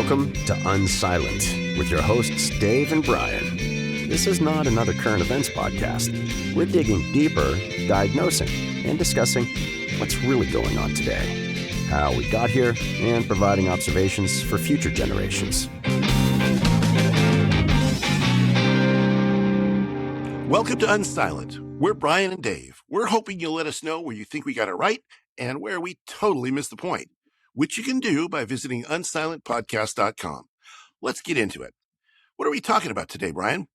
Welcome to Unsilent with your hosts Dave and Brian. This is not another current events podcast. We're digging deeper, diagnosing, and discussing what's really going on today, how we got here, and providing observations for future generations. Welcome to Unsilent. We're Brian and Dave. We're hoping you'll let us know where you think we got it right and where we totally missed the point, which you can do by visiting unsilentpodcast.com. Let's get into it. What are we talking about today, Brian?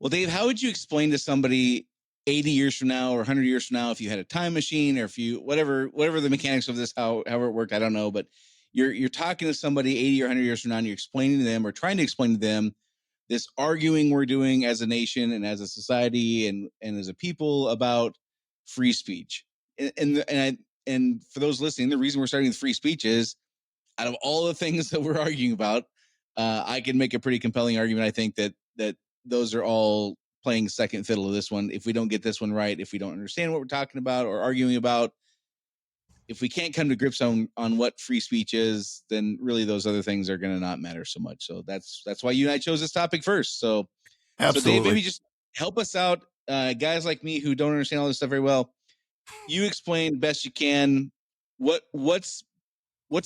Well, Dave, how would you explain to somebody 80 years from now or 100 years from now, if you had a time machine or if you, whatever the mechanics of this, however it worked, I don't know, but you're talking to somebody 80 or 100 years from now and you're explaining to them or trying to explain to them this arguing we're doing as a nation and as a society and as a people about free speech. And for those listening, the reason we're starting with free speech is out of all the things that we're arguing about, I can make a pretty compelling argument. I think that those are all playing second fiddle to this one. If we don't get this one right, if we don't understand what we're talking about or arguing about, if we can't come to grips on what free speech is, then really those other things are going to not matter so much. So that's why you and I chose this topic first. So, Absolutely. So Dave, maybe just help us out. Guys like me who don't understand all this stuff very well, you explain best you can what's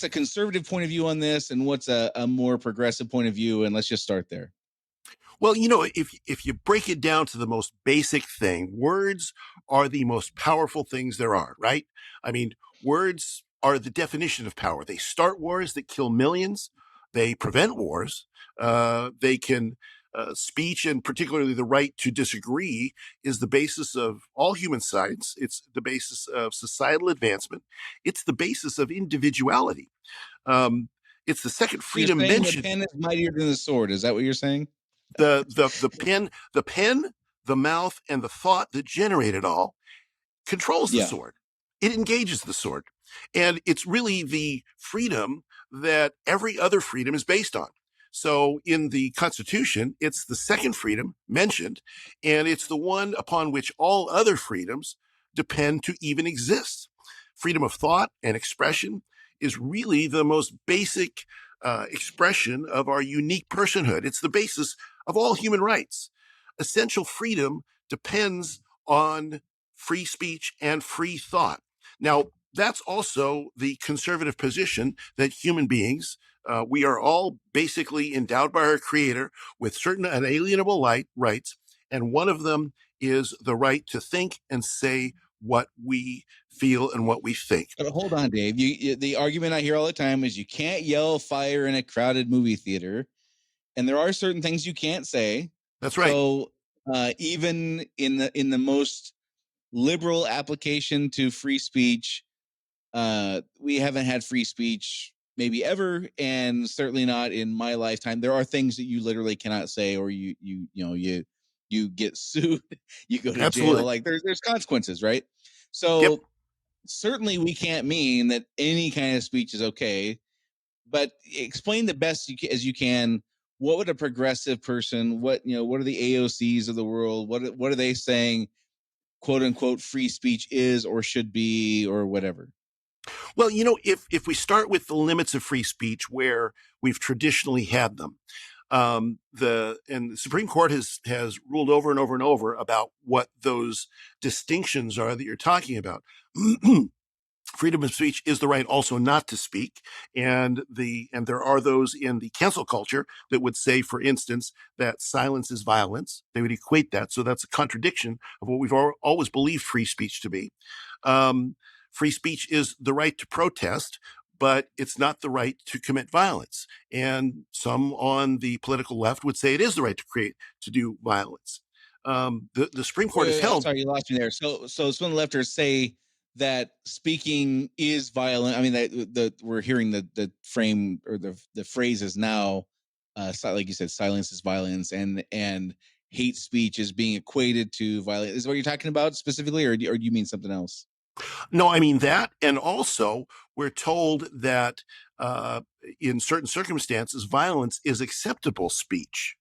a conservative point of view on this and what's a more progressive point of view. And let's just start there. Well, if you break it down to the most basic thing, words are the most powerful things there are, right? I mean, words are the definition of power. They start wars that kill millions. They prevent wars. They can, speech and particularly the right to disagree is the basis of all human science. It's the basis of societal advancement. It's the basis of individuality. It's the second freedom mentioned. The pen is mightier than the sword. Is that what you're saying? The pen, the mouth, and the thought that generate it all controls the sword. It engages the sword. And it's really the freedom that every other freedom is based on. So in the Constitution, it's the second freedom mentioned, and it's the one upon which all other freedoms depend to even exist. Freedom of thought and expression is really the most basic expression of our unique personhood. It's the basis of all human rights. Essential freedom depends on free speech and free thought. Now, that's also the conservative position that human beings, we are all basically endowed by our Creator with certain unalienable rights, and one of them is the right to think and say what we feel and what we think. But hold on, Dave. The argument I hear all the time is you can't yell fire in a crowded movie theater, and there are certain things you can't say. That's right. So even in the most liberal application to free speech, we haven't had free speech maybe ever, and certainly not in my lifetime. There are things that you literally cannot say, or you get sued, you go to Absolutely. jail. Like there's consequences, right? So certainly we can't mean that any kind of speech is okay, but explain the best as you can. What would a progressive person, what are the AOCs of the world? What are they saying, quote unquote, free speech is or should be or whatever? Well, if we start with the limits of free speech where we've traditionally had them, the Supreme Court has ruled over and over and over about what those distinctions are that you're talking about. Freedom of speech is the right also not to speak. And there are those in the cancel culture that would say, for instance, that silence is violence. They would equate that. So that's a contradiction of what we've always believed free speech to be. Free speech is the right to protest, but it's not the right to commit violence. And some on the political left would say it is the right to do violence. The Supreme Court has held. Sorry, you lost me there. So some of the lefters say that speaking is violent. I mean, we're hearing the frame or the phrase is now, like you said, silence is violence, and hate speech is being equated to violence. Is what you're talking about specifically, or do you mean something else? No, I mean that. And also we're told that in certain circumstances, violence is acceptable speech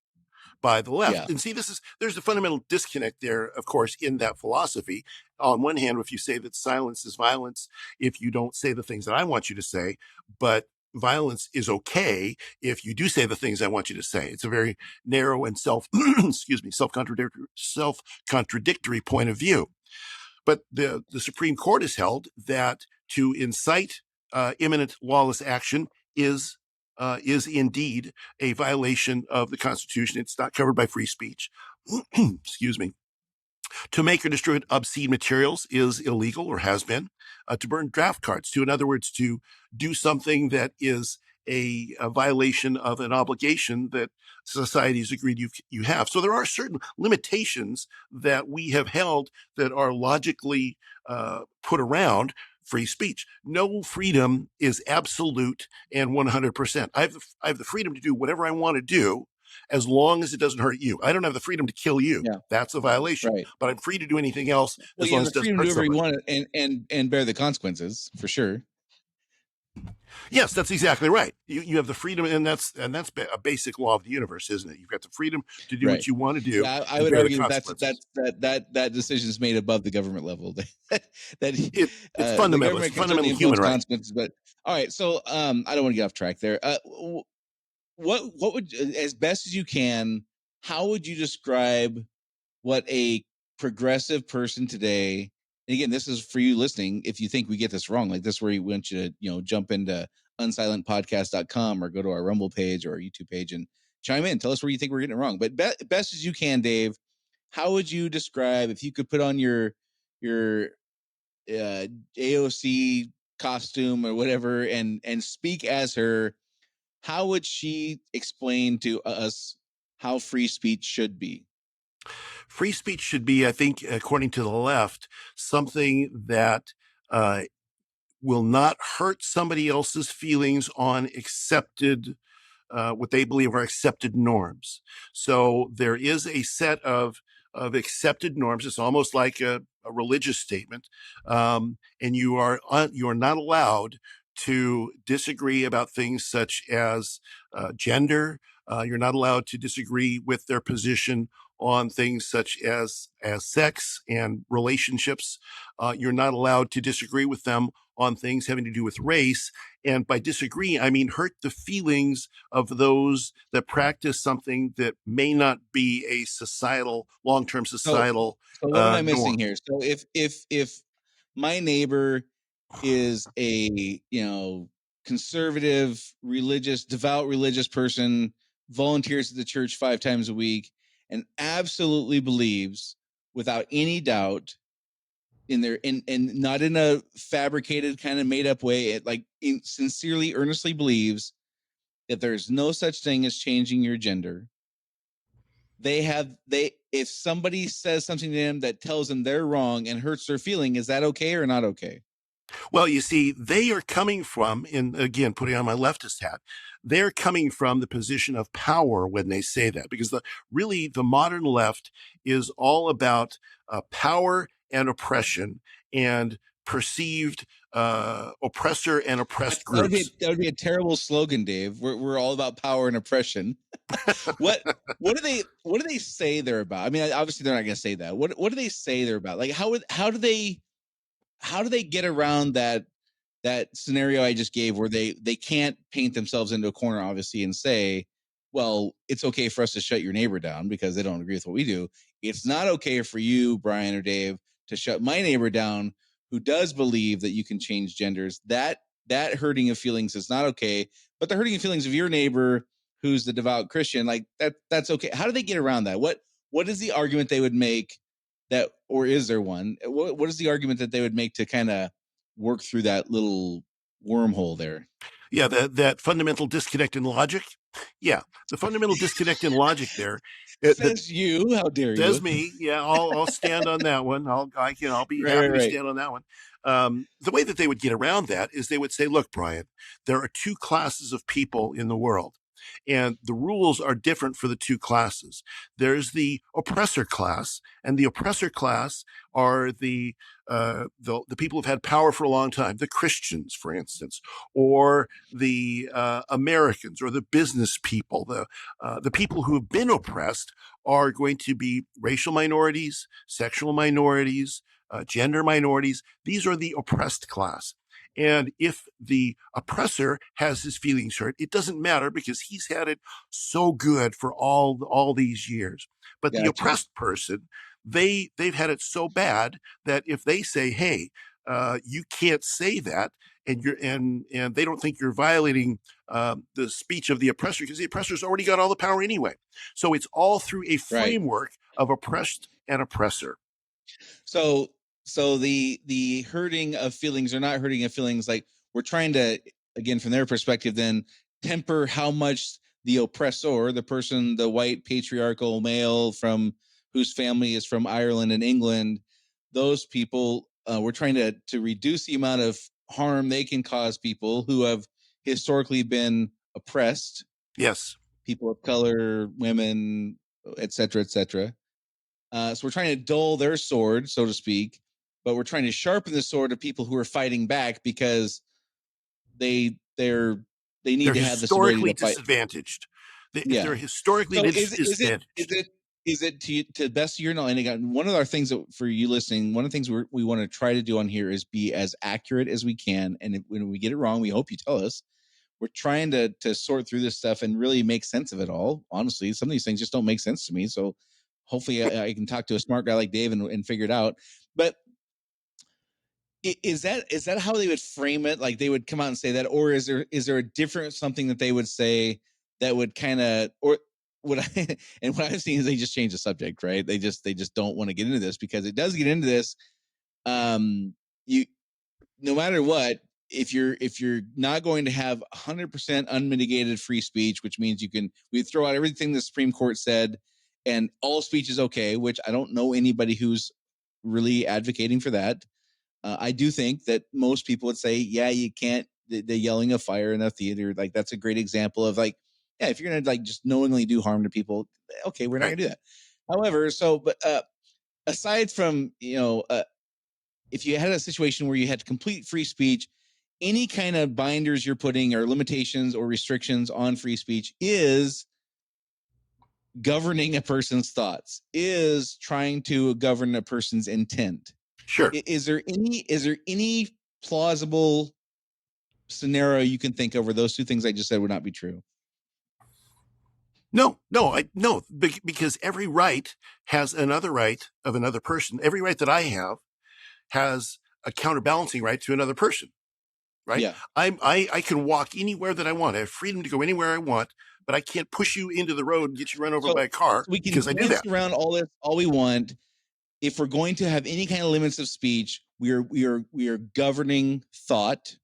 by the left. Yeah. And see, there's a fundamental disconnect there, of course, in that philosophy. On one hand, if you say that silence is violence, if you don't say the things that I want you to say, but violence is okay if you do say the things I want you to say. It's a very narrow and self-contradictory point of view. But the Supreme Court has held that to incite imminent lawless action is indeed a violation of the Constitution. It's not covered by free speech. Excuse me. To make or distribute obscene materials is illegal, or has been. To burn draft cards, in other words, to do something that is a violation of an obligation that society has agreed you have. So there are certain limitations that we have held that are logically put around free speech. No freedom is absolute and 100%. I have the freedom to do whatever I want to do, as long as it doesn't hurt you. I don't have the freedom to kill you. Yeah. That's a violation. Right. But I'm free to do anything else as long as it doesn't hurt somebody. You want and bear the consequences, for sure. Yes, that's exactly right. You have the freedom, and that's a basic law of the universe, isn't it? You've got the freedom to do what you want to do. Yeah, I would argue that decision is made above the government level. It's fundamental. It's fundamental human right. But all right, so I don't want to get off track there. What would, as best as you can, how would you describe what a progressive person today? And again, this is for you listening. If you think we get this wrong, like this, where we want you to, jump into unsilentpodcast.com or go to our Rumble page or our YouTube page and chime in. Tell us where you think we're getting it wrong. But best as you can, Dave, how would you describe, if you could put on your AOC costume or whatever and speak as her, how would she explain to us how free speech should be? Free speech should be, I think, according to the left, something that will not hurt somebody else's feelings on accepted, what they believe are accepted norms. So there is a set of accepted norms. It's almost like a religious statement, and you are not allowed to disagree about things such as gender. You're not allowed to disagree with their position on things such as sex and relationships. You're not allowed to disagree with them on things having to do with race. And by disagree, I mean hurt the feelings of those that practice something that may not be a long-term societal. So what am I missing here? So if my neighbor is a conservative, devout religious person, volunteers at the church 5 times a week, and absolutely believes without any doubt in their and not in a fabricated kind of made up way, sincerely, earnestly believes that there's no such thing as changing your gender. If somebody says something to them that tells them they're wrong and hurts their feeling, is that okay or not okay? Well, you see, they are coming from, and again, putting on my leftist hat, they're coming from the position of power when they say that, because the modern left is all about power and oppression and perceived oppressor and oppressed groups. That would be a terrible slogan, Dave. We're all about power and oppression. What do they say they're about? I mean, obviously they're not going to say that. What do they say they're about? Like how do they get around that scenario I just gave, where they can't paint themselves into a corner, obviously, and say, well, it's okay for us to shut your neighbor down because they don't agree with what we do. It's not okay for you, Brian or Dave, to shut my neighbor down who does believe that you can change genders. That hurting of feelings is not okay. But the hurting of feelings of your neighbor who's the devout Christian, like that's okay. How do they get around that? What is the argument they would make that, or is there one? What is the argument that they would make to kind of work through that little wormhole there? Yeah, that fundamental disconnect in logic. Yeah, the fundamental disconnect in logic there. Says you, how dare you? Says me. Yeah, I'll stand on that one. I'll be happy to stand on that one. The way that they would get around that is they would say, look, Brian, there are 2 classes of people in the world, and the rules are different for the 2 classes. There's the oppressor class, and the oppressor class are the people who've had power for a long time, the Christians, for instance, or the Americans, or the business people. The people who have been oppressed are going to be racial minorities, sexual minorities, gender minorities. These are the oppressed class. And if the oppressor has his feelings hurt, it doesn't matter because he's had it so good for all these years. But the Gotcha. oppressed person, they've had it so bad that if they say, "Hey, you can't say that," and they don't think you're violating the speech of the oppressor because the oppressor's already got all the power anyway. So it's all through a framework of oppressed and oppressor. So the hurting of feelings or not hurting of feelings, like we're trying to, again, from their perspective, then temper how much the oppressor, the person, the white patriarchal male from whose family is from Ireland and England, those people, we're trying to reduce the amount of harm they can cause people who have historically been oppressed. Yes. People of color, women, et cetera, et cetera. So we're trying to dull their sword, so to speak, but we're trying to sharpen the sword of people who are fighting back because they're need to have this ability historically to fight. disadvantaged. If they're Yeah. historically So disadvantaged. is it to the best of your knowledge? And again, one of our things that, for you listening, one of the things we want to try to do on here is be as accurate as we can. And when we get it wrong, we hope you tell us. We're trying to sort through this stuff and really make sense of it all. Honestly, some of these things just don't make sense to me. So hopefully I can talk to a smart guy like Dave and figure it out. But is that how they would frame it? Like they would come out and say that, or is there a different something that they would say that would kind of, or what I and what I've seen is they just change the subject, right? They just don't want to get into this because it does get into this. You, no matter what, if you're not going to have 100% unmitigated free speech, which means we throw out everything the Supreme Court said and all speech is okay, which I don't know anybody who's really advocating for that. I do think that most people would say, yeah, you can't, the yelling of fire in a theater, like that's a great example of like, yeah, if you're going to like just knowingly do harm to people, okay, we're not going to do that. However, but aside from, if you had a situation where you had complete free speech, any kind of binders you're putting or limitations or restrictions on free speech is governing a person's thoughts, is trying to govern a person's intent. Sure. Is there any plausible scenario you can think of where those two things I just said would not be true? No, because every right has another right of another person. Every right that I have has a counterbalancing right to another person, right? Yeah. I can walk anywhere that I want. I have freedom to go anywhere I want, but I can't push you into the road and get you run over by a car we can because I do that. around all this all we want. If we're going to have any kind of limits of speech, we are governing thought,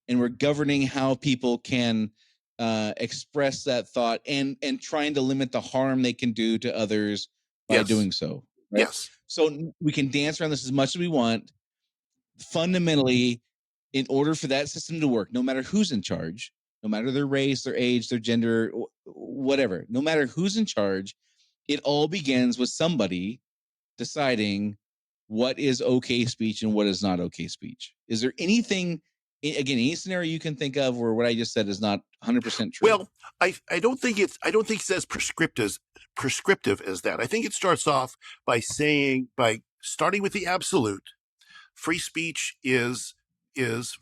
and we're governing how people can express that thought and trying to limit the harm they can do to others by doing so. Right? Yes. So we can dance around this as much as we want. Fundamentally, in order for that system to work, no matter who's in charge, no matter their race, their age, their gender, whatever, no matter who's in charge, it all begins with somebody deciding what is okay speech and what is not okay speech. Is there anything, again, any scenario you can think of where what I just said is not 100% true? Well, I don't think it's as prescriptive as that. I think it starts off by starting with the absolute. Free speech is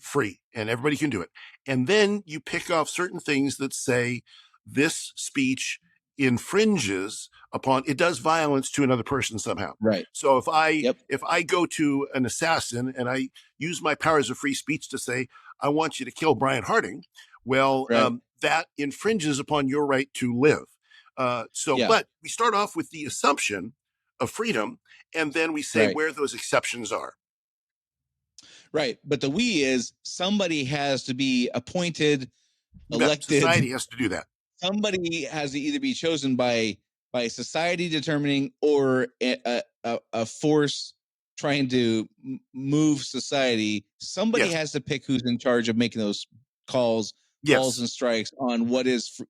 free and everybody can do it. And then you pick off certain things that say this speech infringes upon, it does violence to another person somehow. Right. So if I go to an assassin and I use my powers of free speech to say, I want you to kill Brian Harding, well, that infringes upon your right to live. But we start off with the assumption of freedom, and then we say where those exceptions are. Right. But the we is somebody has to be appointed, elected. Society has to do that. Somebody has to either be chosen by society determining or a force trying to move society. Somebody has to pick who's in charge of making those calls and strikes on what is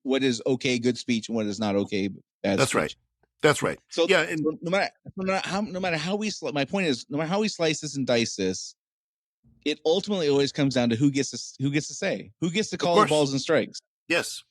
okay good speech and what is not okay bad speech. That's right. So and so no matter how we my point is, no matter how we slice this and dice this, it ultimately always comes down to who gets to say, who gets to call the balls and strikes. Yes.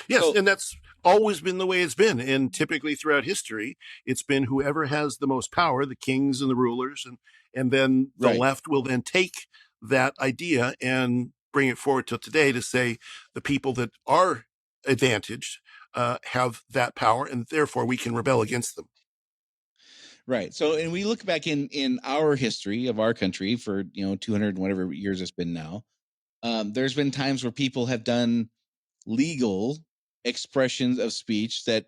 And that's always been the way it's been. And typically throughout history, it's been whoever has the most power, the kings and the rulers, and then the left will then take that idea and bring it forward till today to say the people that are advantaged have that power, and therefore we can rebel against them. Right. So, and we look back in our history of our country for 200 and whatever years it's been now. There's been times where people have done legal expressions of speech that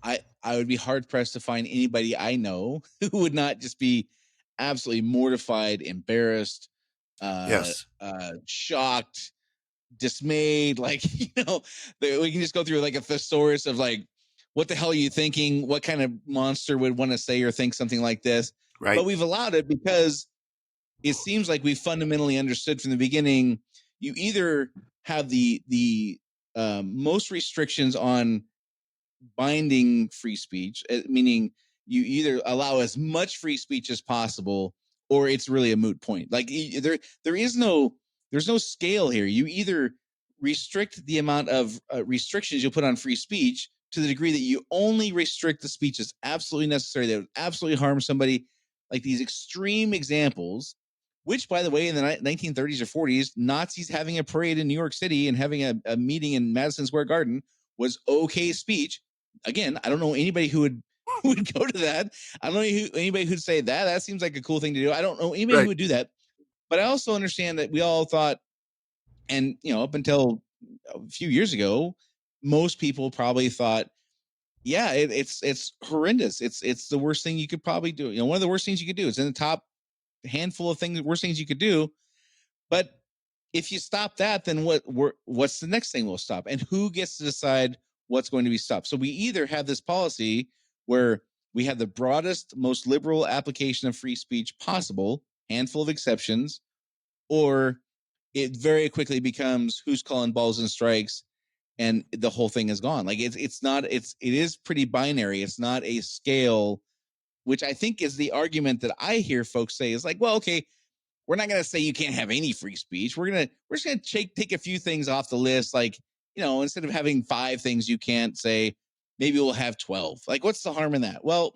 I would be hard pressed to find anybody I know who would not just be absolutely mortified, embarrassed, Yes. shocked, dismayed. Like, we can just go through like a thesaurus of like, what the hell are you thinking? What kind of monster would want to say or think something like this? Right. But we've allowed it because it seems like we fundamentally understood from the beginning. You either have the most restrictions on binding free speech, meaning you either allow as much free speech as possible, or it's really a moot point. Like there's no scale here. You either restrict the amount of restrictions you put on free speech to the degree that you only restrict the speech that's absolutely necessary, that would absolutely harm somebody, like these extreme examples. Which, by the way, in the 1930s or 40s, Nazis having a parade in New York City and having a meeting in Madison Square Garden was okay speech. Again, I don't know anybody who would go to that. I don't know anybody who'd say that seems like a cool thing to do. I don't know anybody who would do that. But I also understand that we all thought, and up until a few years ago, most people probably thought, yeah, it's horrendous. It's the worst thing you could probably do. One of the worst things you could do. It's in the top handful of things, worst things you could do. But if you stop that, then what's the next thing we'll stop? And who gets to decide what's going to be stopped? So we either have this policy where we have the broadest, most liberal application of free speech possible, handful of exceptions, or it very quickly becomes who's calling balls and strikes, and the whole thing is gone. Like it is pretty binary. It's not a scale, which I think is the argument that I hear folks say is like, well, okay, we're not going to say you can't have any free speech. We're just going to take a few things off the list. Like, instead of having 5 things you can't say, maybe we'll have 12. Like, what's the harm in that? Well,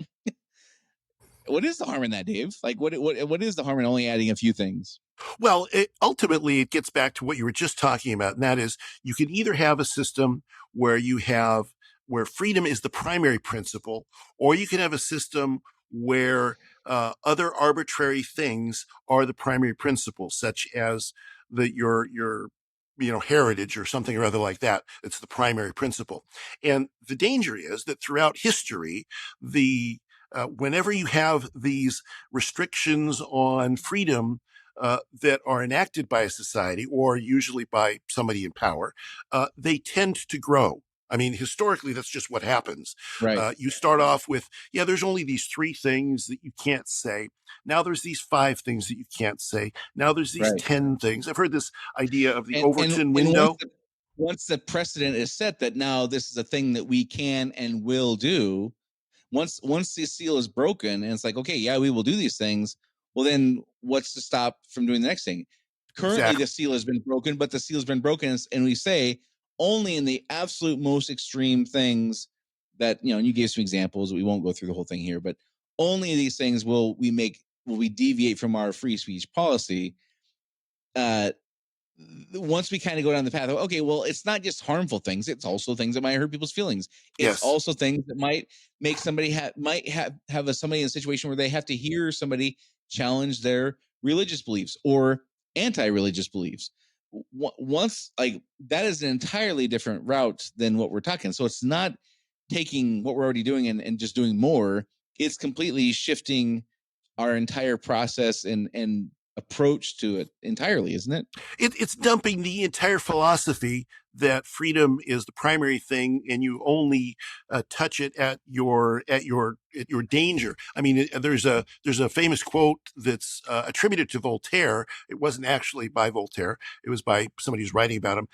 what is the harm in that, Dave? Like, what is the harm in only adding a few things? Well, ultimately, it gets back to what you were just talking about, and that is you can either have a system where where freedom is the primary principle, or you can have a system where other arbitrary things are the primary principle, such as your heritage or something or other like that. It's the primary principle. And the danger is that throughout history, whenever you have these restrictions on freedom that are enacted by a society or usually by somebody in power, they tend to grow. I mean, historically, that's just what happens. Right. You start off with, there's only these 3 things that you can't say. Now there's these 5 things that you can't say. Now there's these 10 things. I've heard this idea of the Overton window. Once the precedent is set that now this is a thing that we can and will do, once the seal is broken and it's like, okay, yeah, we will do these things. Well, then what's to stop from doing the next thing? Currently, The seal has been broken, but the seal has been broken, and we say only in the absolute most extreme things that, and you gave some examples. We won't go through the whole thing here, but only these things will we deviate from our free speech policy. Once we kind of go down the path of, okay, well, it's not just harmful things. It's also things that might hurt people's feelings. It's also things that might make somebody have somebody in a situation where they have to hear somebody challenge their religious beliefs or anti-religious beliefs. Once, like, that is an entirely different route than what we're talking. So it's not taking what we're already doing and just doing more. It's completely shifting our entire process and approach to it entirely, isn't it? It's dumping the entire philosophy that freedom is the primary thing, and you only touch it at your danger. I mean, there's a famous quote that's attributed to Voltaire. It wasn't actually by Voltaire. It was by somebody who's writing about him.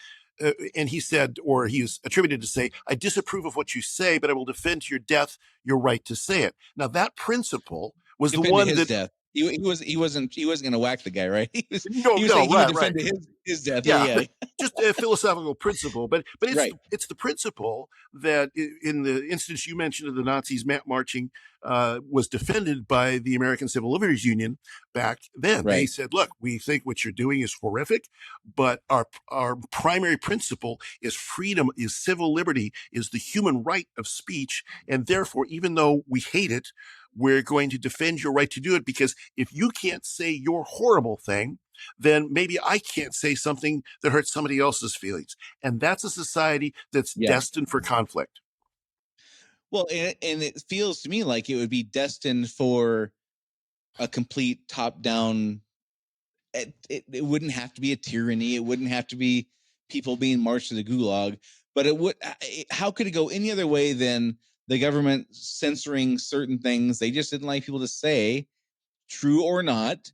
And he said, or he is attributed to say, "I disapprove of what you say, but I will defend to your death your right to say it." Now, that principle was the one that death. He wasn't going to whack the guy, right? He was saying he would defend his death. Yeah. just a philosophical principle, but Right. it's the principle that in the instance you mentioned of the Nazis marching was defended by the American Civil Liberties Union back then. They Right. said, "Look, we think what you're doing is horrific, but our primary principle is freedom, is civil liberty, is the human right of speech, and therefore, even though we hate it, we're going to defend your right to do it because if you can't say your horrible thing, then maybe I can't say something that hurts somebody else's feelings." And that's a society that's Yeah. destined for conflict. Well, and it feels to me like it would be destined for a complete top-down. It wouldn't have to be a tyranny. It wouldn't have to be people being marched to the gulag. But it would. How could it go any other way than the government censoring certain things they just didn't like people to say, true or not?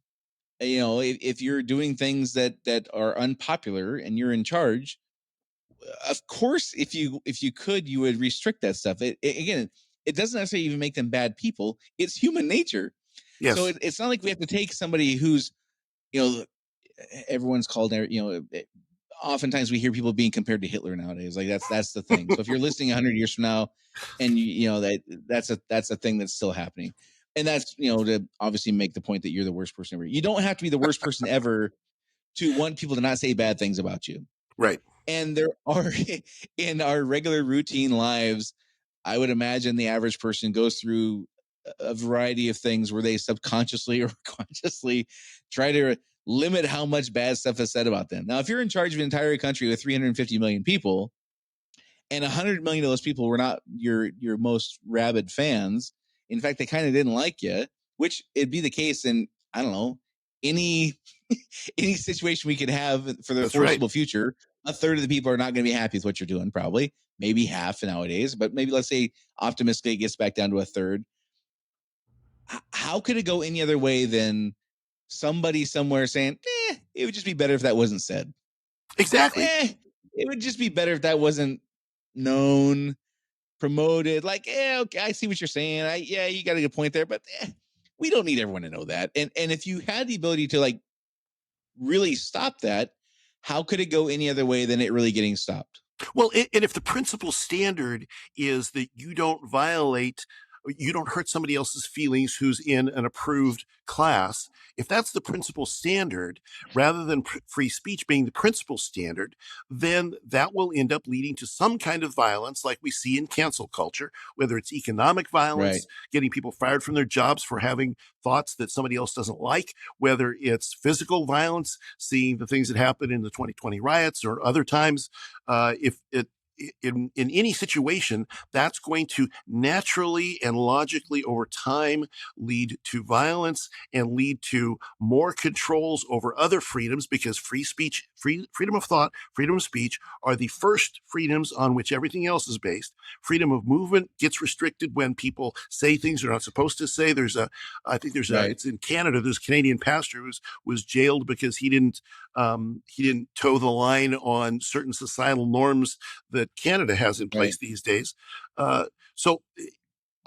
You know, if you're doing things that are unpopular and you're in charge, of course, if you could, you would restrict that stuff. Again, it doesn't necessarily even make them bad people. It's human nature. Yes. So it's not like we have to take somebody who's, you know, everyone's called, you know, oftentimes we hear people being compared to Hitler nowadays. Like that's the thing. So if you're listening 100 years from now, and you know that's a thing that's still happening, and that's, you know, to obviously make the point that you're the worst person ever. You don't have to be the worst person ever to want people to not say bad things about you. Right. And there are in our regular routine lives, I would imagine the average person goes through a variety of things where they subconsciously or consciously try to limit how much bad stuff is said about them. Now, if you're in charge of an entire country with 350 million people, and 100 million of those people were not your most rabid fans, in fact, they kind of didn't like you, which it'd be the case in, I don't know, any any situation we could have for the That's foreseeable right. future. A third of the people are not going to be happy with what you're doing, probably, maybe half nowadays, but maybe let's say optimistically it gets back down to a third. How could it go any other way than somebody somewhere saying, it would just be better if that wasn't said? Exactly. It would just be better if that wasn't known, promoted. Like, okay, I see what you're saying. Yeah, you got a good point there, but we don't need everyone to know that. And if you had the ability to like really stop that, how could it go any other way than it really getting stopped? Well, and if the principal standard is that you don't violate, you don't hurt somebody else's feelings who's in an approved class, if that's the principal standard, rather than free speech being the principal standard, then that will end up leading to some kind of violence like we see in cancel culture, whether it's economic violence, Right. getting people fired from their jobs for having thoughts that somebody else doesn't like, whether it's physical violence, seeing the things that happened in the 2020 riots or other times. If it in any situation, that's going to naturally and logically over time lead to violence and lead to more controls over other freedoms, because free speech, freedom of thought, freedom of speech are the first freedoms on which everything else is based. Freedom of movement gets restricted when people say things they're not supposed to say. I think Right. it's in Canada, there's a Canadian pastor who was jailed because he didn't toe the line on certain societal norms that Canada has in place Right. these days. So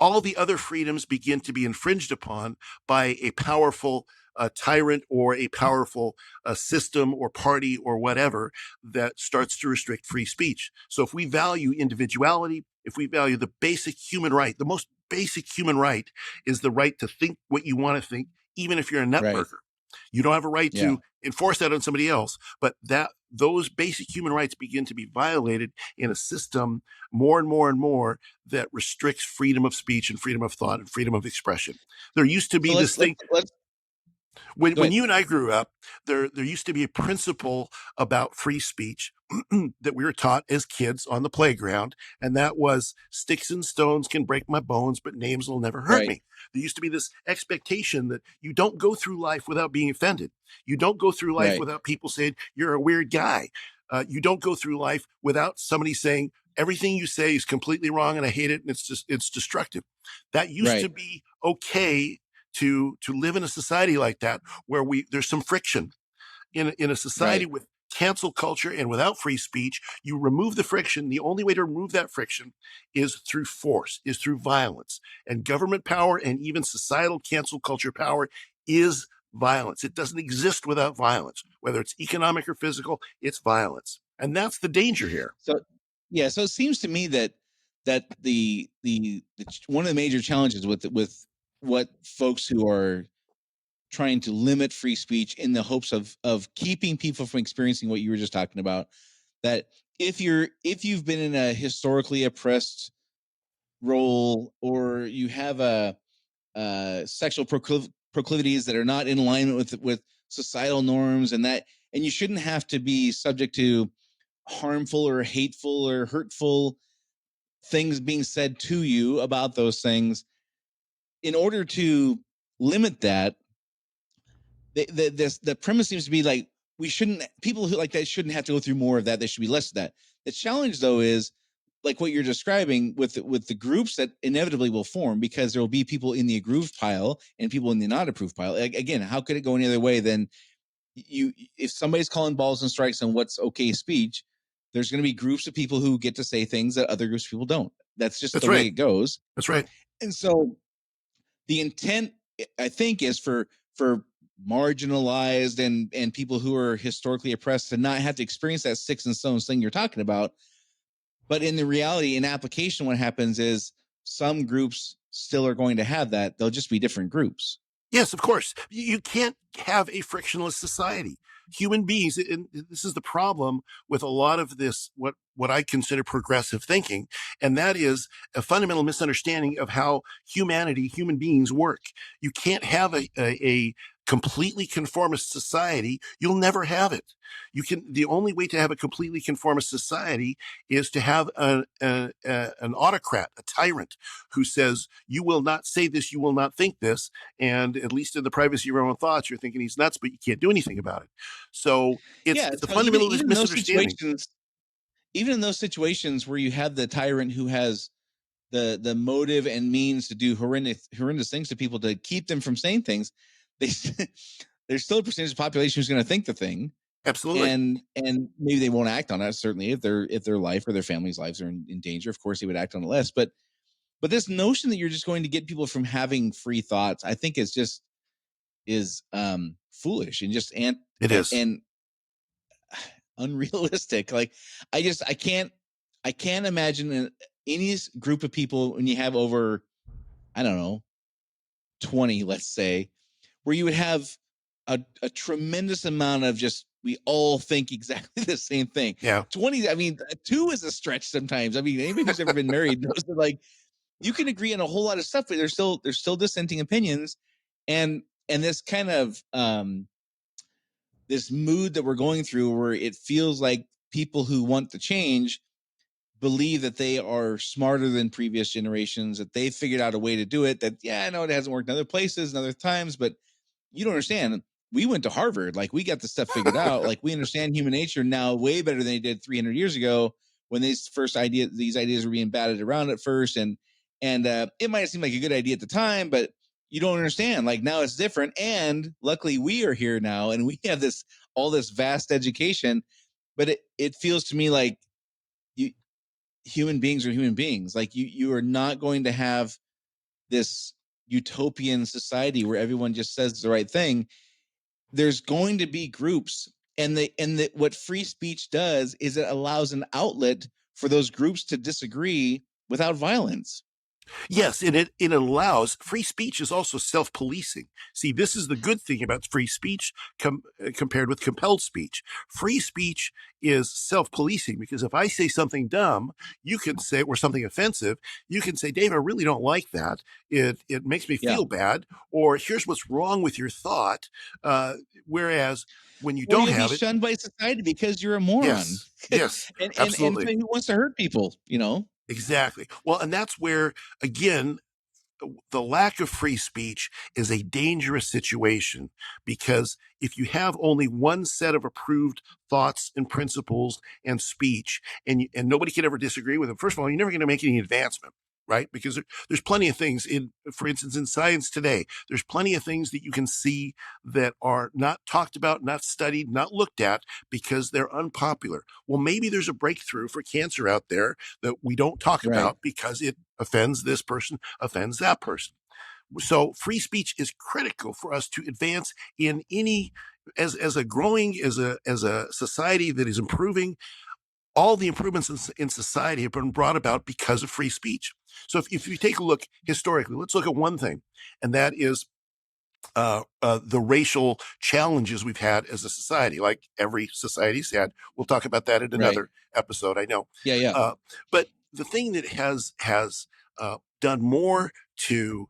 all the other freedoms begin to be infringed upon by a powerful tyrant or a powerful system or party or whatever that starts to restrict free speech. So if we value individuality, if we value the basic human right, the most basic human right is the right to think what you want to think, even if you're a Right. nutburger. You don't have a right Yeah. to enforce that on somebody else, but those basic human rights begin to be violated in a system more and more and more that restricts freedom of speech and freedom of thought and freedom of expression. There used to So be this thing let's go when ahead. you and I grew up, there used to be a principle about free speech that we were taught as kids on the playground, and that was sticks and stones can break my bones, but names will never hurt Right. me. There used to be this expectation that you don't go through life without being offended. You don't go through life Right. without people saying you're a weird guy. You don't go through life without somebody saying everything you say is completely wrong and I hate it and it's destructive. That used to Right. be okay to live in a society like that where there's some friction. In a society Right. with cancel culture and without free speech, you remove the friction. The only way to remove that friction is through force, is through violence. And government power and even societal cancel culture power is violence. It doesn't exist without violence. Whether it's economic or physical, it's violence. And that's the danger here. So, yeah. So it seems to me that the one of the major challenges with what folks who are trying to limit free speech in the hopes of keeping people from experiencing what you were just talking about, that if you've been in a historically oppressed role, or you have a sexual proclivities that are not in alignment with societal norms, and you shouldn't have to be subject to harmful or hateful or hurtful things being said to you about those things. In order to limit that, the premise seems to be like, people who like that shouldn't have to go through more of that. There should be less of that. The challenge, though, is like what you're describing with the groups that inevitably will form, because there will be people in the approved pile and people in the not approved pile. Again, how could it go any other way than if somebody's calling balls and strikes on what's okay speech, there's going to be groups of people who get to say things that other groups of people don't. That's just the way it goes. That's right. And so the intent, I think, is for marginalized and people who are historically oppressed to not have to experience that sticks and stones thing you're talking about. But in the reality, in application, what happens is some groups still are going to have that. They'll just be different groups. Yes, of course. You can't have a frictionless society. Human beings, and this is the problem with a lot of this, what I consider progressive thinking, and that is a fundamental misunderstanding of how human beings work. You can't have a completely conformist society. You'll never have it. The only way to have a completely conformist society is to have an autocrat, a tyrant, who says, you will not say this, you will not think this. And at least in the privacy of your own thoughts, you're thinking he's nuts, but you can't do anything about it. So it's a fundamental misunderstanding. Even in those situations where you have the tyrant who has the motive and means to do horrendous things to people to keep them from saying things, there's still a percentage of the population who's going to think the thing. Absolutely. And maybe they won't act on it. Certainly if their life or their family's lives are in danger, of course they would act on it less. But this notion that you're just going to get people from having free thoughts, I think is foolish and just and unrealistic. Like I can't imagine any group of people when you have over, I don't know, 20, let's say, where you would have a tremendous amount of just, we all think exactly the same thing. Yeah. 20, I mean, 2 is a stretch sometimes. I mean, anybody who's ever been married knows that, like, you can agree on a whole lot of stuff, but there's still dissenting opinions. And this kind of this mood that we're going through, where it feels like people who want to change believe that they are smarter than previous generations, that they figured out a way to do it, that, yeah, I know it hasn't worked in other places and other times, but you don't understand. We went to Harvard. Like, we got the stuff figured out. Like, we understand human nature now way better than they did 300 years ago when these ideas were being batted around at first. And it might have seemed like a good idea at the time, but you don't understand. Like, now it's different. And luckily we are here now and we have all this vast education, but it feels to me like human beings are human beings. Like, you are not going to have this utopian society where everyone just says the right thing. There's going to be groups, and what free speech does is it allows an outlet for those groups to disagree without violence. Yes, and it allows, free speech is also self-policing. See, this is the good thing about free speech compared with compelled speech. Free speech is self-policing, because if I say something dumb, you can say, or something offensive, you can say, Dave, I really don't like that. It makes me feel bad, or here's what's wrong with your thought. Whereas when you don't have it, shunned by society because you're a moron. Yes, and absolutely. And who wants to hurt people, you know? Exactly. Well, and that's where, again, the lack of free speech is a dangerous situation, because if you have only one set of approved thoughts and principles and speech, and nobody can ever disagree with them, first of all, you're never going to make any advancement, right? Because there's plenty of things for instance, in science today, there's plenty of things that you can see that are not talked about, not studied, not looked at, because they're unpopular. Well, maybe there's a breakthrough for cancer out there that we don't talk about because it offends this person, offends that person. So free speech is critical for us to advance in any as a society that is improving, all the improvements in society have been brought about because of free speech. So if you take a look historically, let's look at one thing, and that is the racial challenges we've had as a society, like every society's had. We'll talk about that in another episode, I know. Yeah. But the thing that has done more to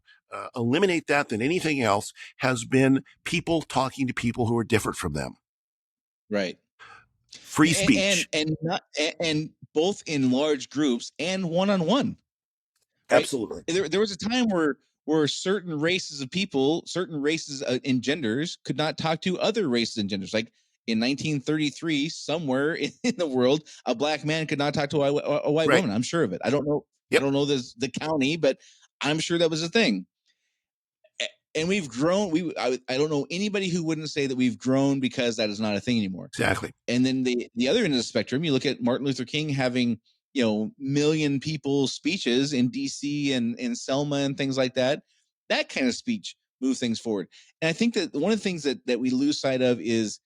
eliminate that than anything else has been people talking to people who are different from them. Right. Free speech. And both in large groups and one-on-one. Right? Absolutely. There was a time where certain races of people, certain races and genders could not talk to other races and genders. Like in 1933, somewhere in the world, a black man could not talk to a white woman. I'm sure of it. I don't know. Yep. I don't know the county, but I'm sure that was a thing. And we've grown. I don't know anybody who wouldn't say that we've grown because that is not a thing anymore. Exactly. And then the other end of the spectrum, you look at Martin Luther King having, million people speeches in DC and in Selma and things like that. That kind of speech moved things forward. And I think that one of the things that we lose sight of is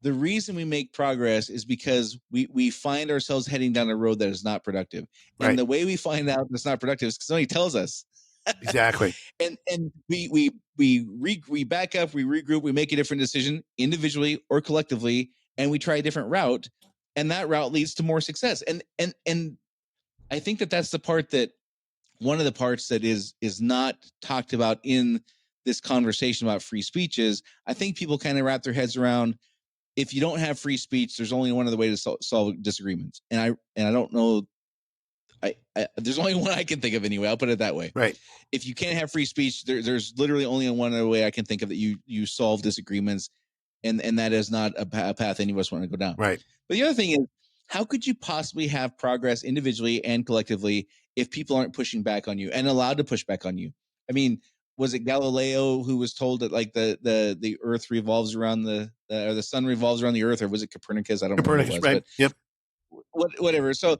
the reason we make progress is because we find ourselves heading down a road that is not productive. Right. And the way we find out it's not productive is because somebody tells us. Exactly. And we back up, we regroup, we make a different decision individually or collectively, and we try a different route, and that route leads to more success. And I think that's the part that one of the parts that is not talked about in this conversation about free speech is I think people kind of wrap their heads around, if you don't have free speech, there's only one other way to solve disagreements. And I don't know. There's only one I can think of anyway. I'll put it that way. Right. If you can't have free speech, there's literally only one other way I can think of that you solve disagreements, and that is not a path any of us want to go down. Right. But the other thing is, how could you possibly have progress individually and collectively if people aren't pushing back on you and allowed to push back on you? I mean, was it Galileo who was told that like the Earth revolves around or the sun revolves around the Earth, or was it Copernicus? I don't remember what it was, right? Yep. Whatever. So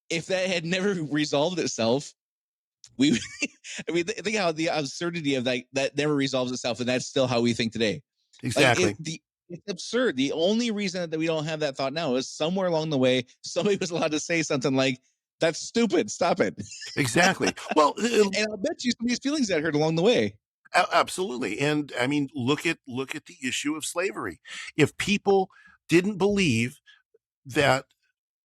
if that had never resolved itself, think how the absurdity of that never resolves itself, and that's still how we think today. Exactly. It's absurd. The only reason that we don't have that thought now is somewhere along the way, somebody was allowed to say something like, "That's stupid. Stop it." Exactly. Well, and I'll bet you some of these feelings that hurt along the way. Absolutely. And I mean, look at the issue of slavery. If people didn't believe that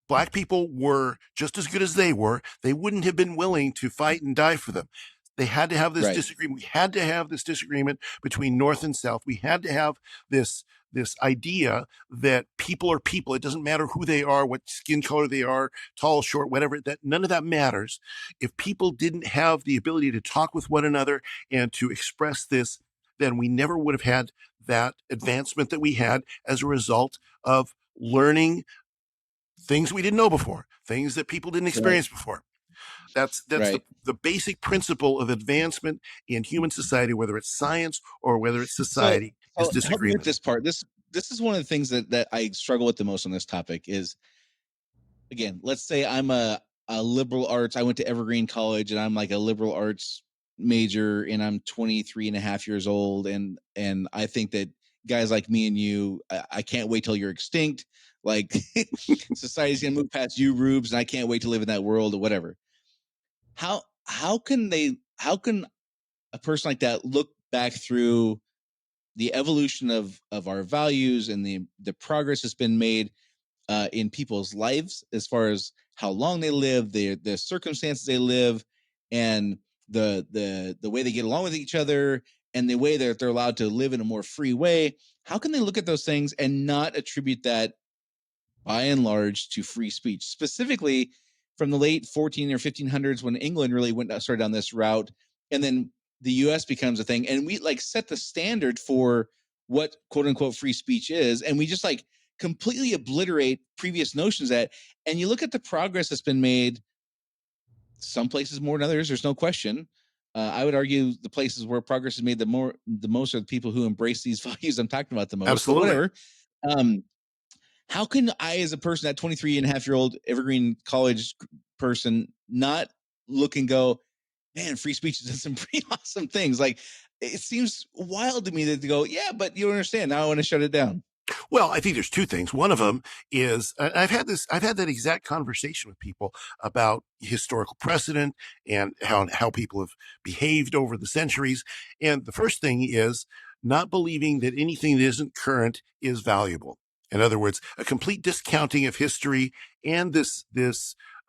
Black people were just as good as they were, they wouldn't have been willing to fight and die for them. They had to have this disagreement. We had to have this disagreement between North and South. We had to have this idea that people are people. It doesn't matter who they are, what skin color they are, tall, short, whatever, that none of that matters. If people didn't have the ability to talk with one another and to express this, then we never would have had that advancement that we had as a result of learning things we didn't know before, things that people didn't experience before. That's the basic principle of advancement in human society, whether it's science or whether it's society, is disagreement. With this part, this is one of the things that I struggle with the most on this topic is, again, let's say I'm a liberal arts. I went to Evergreen College and I'm like a liberal arts major and I'm 23 and a half years old. And I think that guys like me and you, I can't wait till you're extinct. Like society's going to move past you, Rubes, and I can't wait to live in that world or whatever. How can a person like that look back through the evolution of our values and the progress that's been made in people's lives as far as how long they live, the circumstances they live, and the way they get along with each other, and the way that they're allowed to live in a more free way? How can they look at those things and not attribute that by and large to free speech, specifically from the late 14 or 1500s when England really started down this route, and then the US becomes a thing, and we like set the standard for what quote unquote free speech is, and we just like completely obliterate previous notions of that. And you look at the progress that's been made, some places more than others, there's no question. I would argue the places where progress is made the most are the people who embrace these values I'm talking about the most. Absolutely. But whatever. How can I, as a person, that 23 and a half year old Evergreen College person, not look and go, man, free speech has done some pretty awesome things? Like, it seems wild to me that they go, yeah, but you don't understand. Now I want to shut it down. Well, I think there's two things. One of them is I've had that exact conversation with people about historical precedent and how people have behaved over the centuries. And the first thing is not believing that anything that isn't current is valuable. In other words, a complete discounting of history and this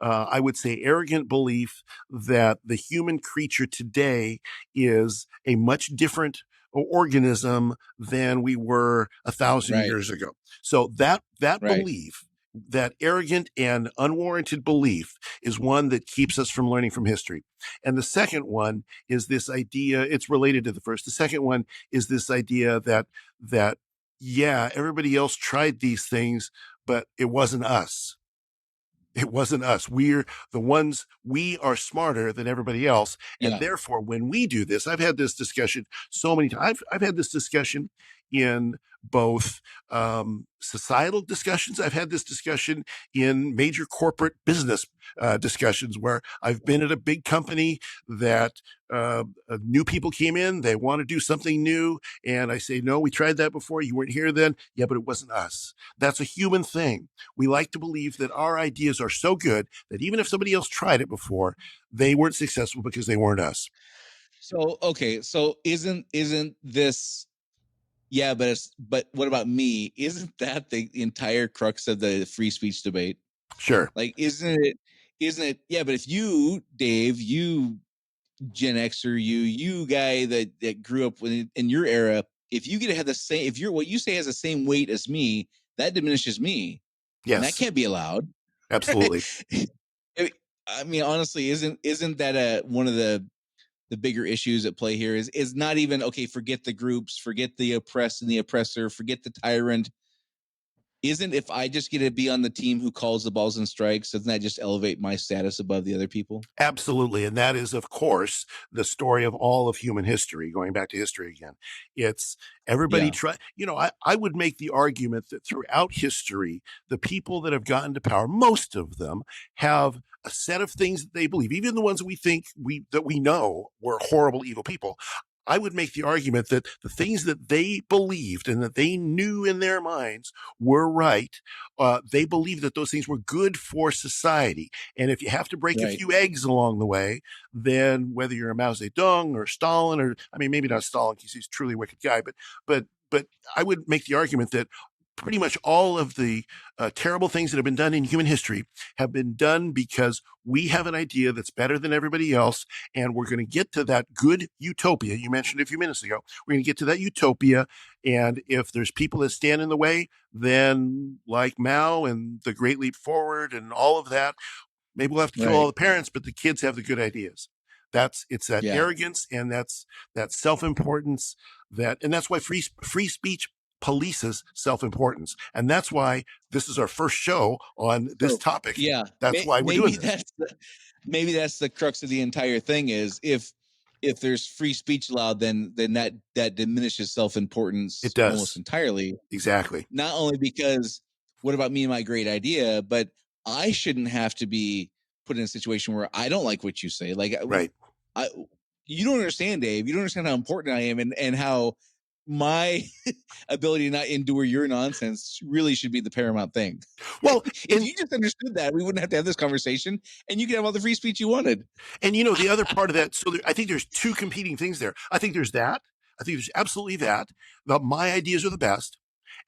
I would say arrogant belief that the human creature today is a much different organism than we were 1,000 Right. years ago. So that Right. belief, that arrogant and unwarranted belief, is one that keeps us from learning from history. And the second one is this idea, it's related to the first. The second one is this idea that yeah, everybody else tried these things, but it wasn't us. It wasn't us. We're the ones, we are smarter than everybody else. And Yeah. therefore, when we do this, I've had this discussion so many times. I've had this discussion in both societal discussions. I've had this discussion in major corporate business discussions where I've been at a big company that new people came in, they want to do something new. And I say, no, we tried that before. You weren't here then. Yeah, but it wasn't us. That's a human thing. We like to believe that our ideas are so good that even if somebody else tried it before, they weren't successful because they weren't us. So, okay. So isn't this, yeah, but what about me? Isn't that the entire crux of the free speech debate? Sure. Like, isn't it? Yeah, but if you, Dave, you Gen Xer, you guy that grew up in your era, if you get to have the same, if what you say has the same weight as me, that diminishes me, and that Yes, can't be allowed. absolutely. I mean, honestly, isn't that one of the bigger issues at play here? Is not even okay. Forget the groups, forget the oppressed and the oppressor, forget the tyrant. Isn't if I just get to be on the team who calls the balls and strikes, doesn't that just elevate my status above the other people? Absolutely. And that is, of course, the story of all of human history, going back to history again. It's everybody Yeah. try, I would make the argument that throughout history, the people that have gotten to power, most of them have a set of things that they believe, even the ones that we know were horrible, evil people. I would make the argument that the things that they believed and that they knew in their minds were right. They believed that those things were good for society. And if you have to break a Right. few eggs along the way, then whether you're a Mao Zedong or Stalin, or I mean, maybe not Stalin because he's a truly wicked guy, but I would make the argument that pretty much all of the terrible things that have been done in human history have been done because we have an idea that's better than everybody else, and we're going to get to that good utopia. You mentioned a few minutes ago. We're going to get to that utopia, and if there's people that stand in the way, then like Mao and the Great Leap Forward and all of that, maybe we'll have to kill all Right. the parents, but the kids have the good ideas. It's that Yeah. arrogance and that's that self-importance and that's why free speech polices self-importance. And that's why this is our first show on this So, topic. yeah, That's why we're doing maybe this. maybe that's the crux of the entire thing is if there's free speech allowed, then that diminishes It self-importance almost does. entirely. Exactly. Not only because what about me and my great idea, but I shouldn't have to be put in a situation where I don't like what you say. Like Right. I you don't understand, Dave. You don't understand how important I am and how my ability to not endure your nonsense really should be the paramount thing. Well, If you just understood that, we wouldn't have to have this conversation and you could have all the free speech you wanted. and the other part of that, I think there's two competing things there. I think there's that. I think there's absolutely that. My ideas are the best.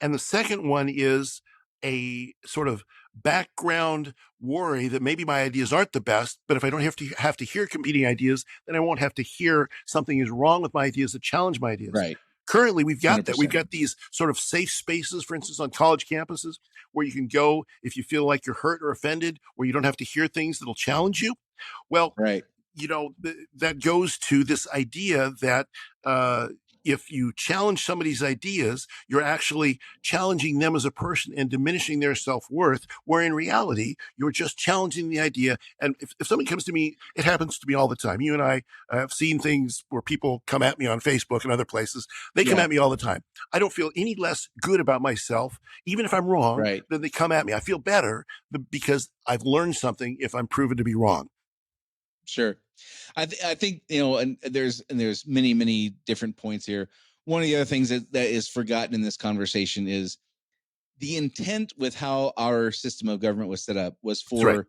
And the second one is a sort of background worry that maybe my ideas aren't the best, but if I don't have to hear competing ideas, then I won't have to hear something is wrong with my ideas that challenge my ideas. Right. Currently, we've got that. We've 100%. got these sort of safe spaces, for instance, on college campuses where you can go if you feel like you're hurt or offended, where you don't have to hear things that'll challenge you. Well, Right. that goes to this idea that if you challenge somebody's ideas, you're actually challenging them as a person and diminishing their self-worth, where in reality, you're just challenging the idea. And if somebody comes to me, it happens to me all the time. You and I have seen things where people come at me on Facebook and other places. They come Yeah. at me all the time. I don't feel any less good about myself, even if I'm wrong, Right. than they come at me. I feel better because I've learned something if I'm proven to be wrong. Sure. I think, and there's many different points here. One of the other things that is forgotten in this conversation is the intent with how our system of government was set up was That's right. for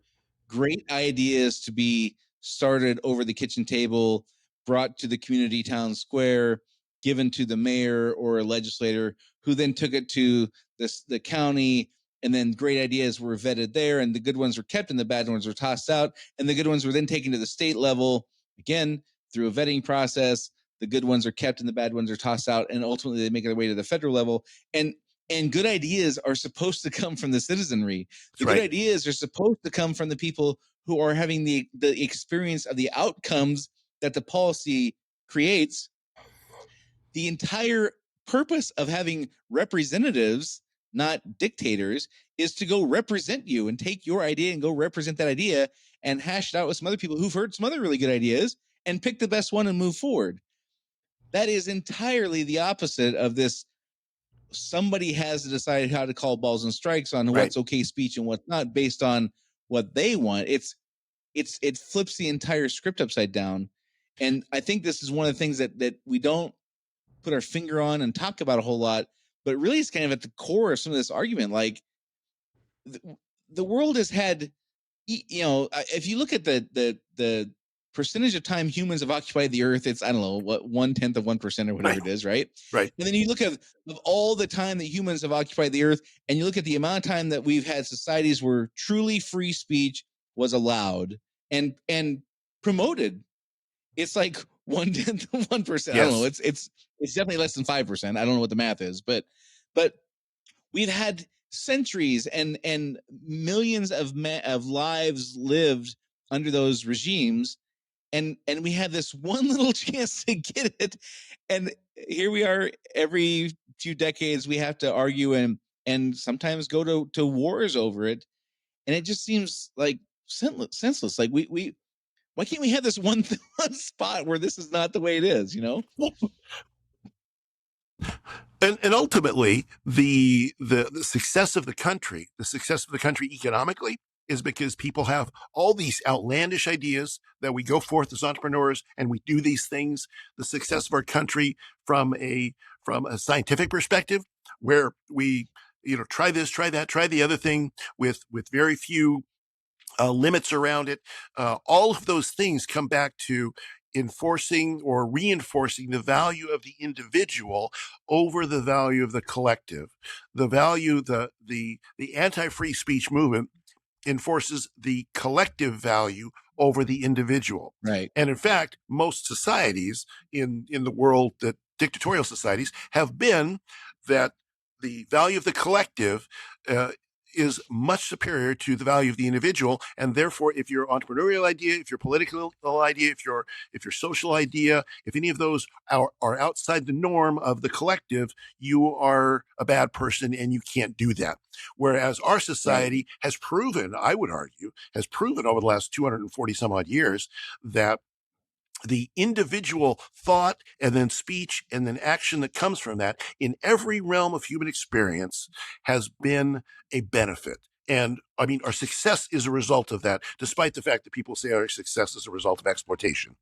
great ideas to be started over the kitchen table, brought to the community town square, given to the mayor or a legislator, who then took it to the county, and then great ideas were vetted there, and the good ones were kept and the bad ones were tossed out, and the good ones were then taken to the state level, again through a vetting process. The good ones are kept and the bad ones are tossed out, and ultimately they make their way to the federal level. And good ideas are supposed to come from the citizenry. The good ideas are supposed to come from the people who are having the experience of the outcomes that the policy creates. The entire purpose of having representatives, not dictators, is to go represent you and take your idea and go represent that idea and hash it out with some other people who've heard some other really good ideas and pick the best one and move forward. That is entirely the opposite of this. Somebody has to decide how to call balls and strikes on what's okay speech and what's not based on what they want. It flips the entire script upside down. And I think this is one of the things that we don't put our finger on and talk about a whole lot, but really it's kind of at the core of some of this argument. Like the world has had, if you look at the percentage of time humans have occupied the earth, it's, I don't know, what, 1/10 of 1% or whatever it is, right? Right. And then you look at of all the time that humans have occupied the earth, and you look at the amount of time that we've had societies where truly free speech was allowed and promoted. It's like 1/10 of 1%. Yes. I don't know. It's definitely less than 5%. I don't know what the math is, but we've had centuries and millions of lives lived under those regimes, and we had this one little chance to get it, and here we are. Every few decades we have to argue and sometimes go to wars over it, and it just seems like senseless. Like we why can't we have this one spot where this is not the way it is, Well, and ultimately, the success of the country, economically, is because people have all these outlandish ideas that we go forth as entrepreneurs and we do these things. The success of our country from a scientific perspective, where we try this, try that, try the other thing with very few limits around it. All of those things come back to enforcing or reinforcing the value of the individual over the value of the collective. The value, the anti-free speech movement enforces the collective value over the individual. Right. And in fact, most societies in the world, that dictatorial societies, have been that the value of the collective is much superior to the value of the individual. And therefore, if your entrepreneurial idea, if your political idea, if your social idea, if any of those are outside the norm of the collective, you are a bad person and you can't do that. Whereas our society has proven, I would argue, over the last 240 some odd years that the individual thought and then speech and then action that comes from that in every realm of human experience has been a benefit. And I mean, our success is a result of that, despite the fact that people say our success is a result of exploitation.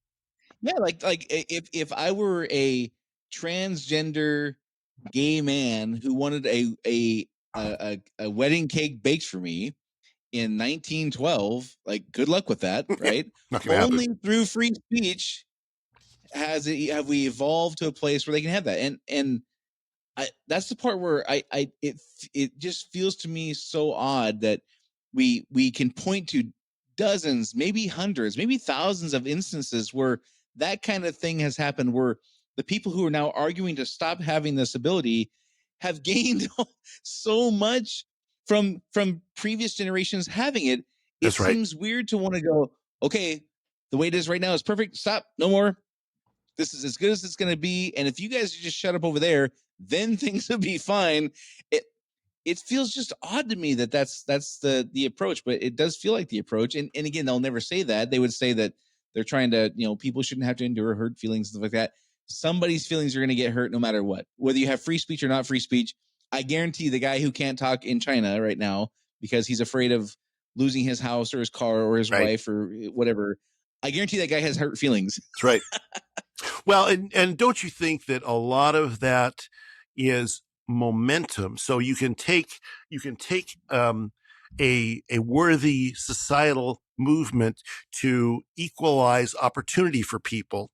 Yeah, like if I were a transgender gay man who wanted a wedding cake baked for me in 1912, like, good luck with that, right? Only through free speech have we evolved to a place where they can have that. And that's the part where it just feels to me so odd that we can point to dozens, maybe hundreds, maybe thousands of instances where that kind of thing has happened, where the people who are now arguing to stop having this ability have gained so much from previous generations having it. It seems weird to want to go, okay, the way it is right now is perfect. Stop, no more. This is as good as it's going to be. And if you guys just shut up over there, then things will be fine. It feels just odd to me that that's the approach, but it does feel like the approach. And again, they'll never say that. They would say that they're trying to, people shouldn't have to endure hurt feelings and stuff like that. Somebody's feelings are going to get hurt no matter what, whether you have free speech or not free speech. I guarantee the guy who can't talk in China right now because he's afraid of losing his house or his car or his wife or whatever, I guarantee that guy has hurt feelings. That's right. Well, and don't you think that a lot of that is momentum? So you can take a worthy societal movement to equalize opportunity for people,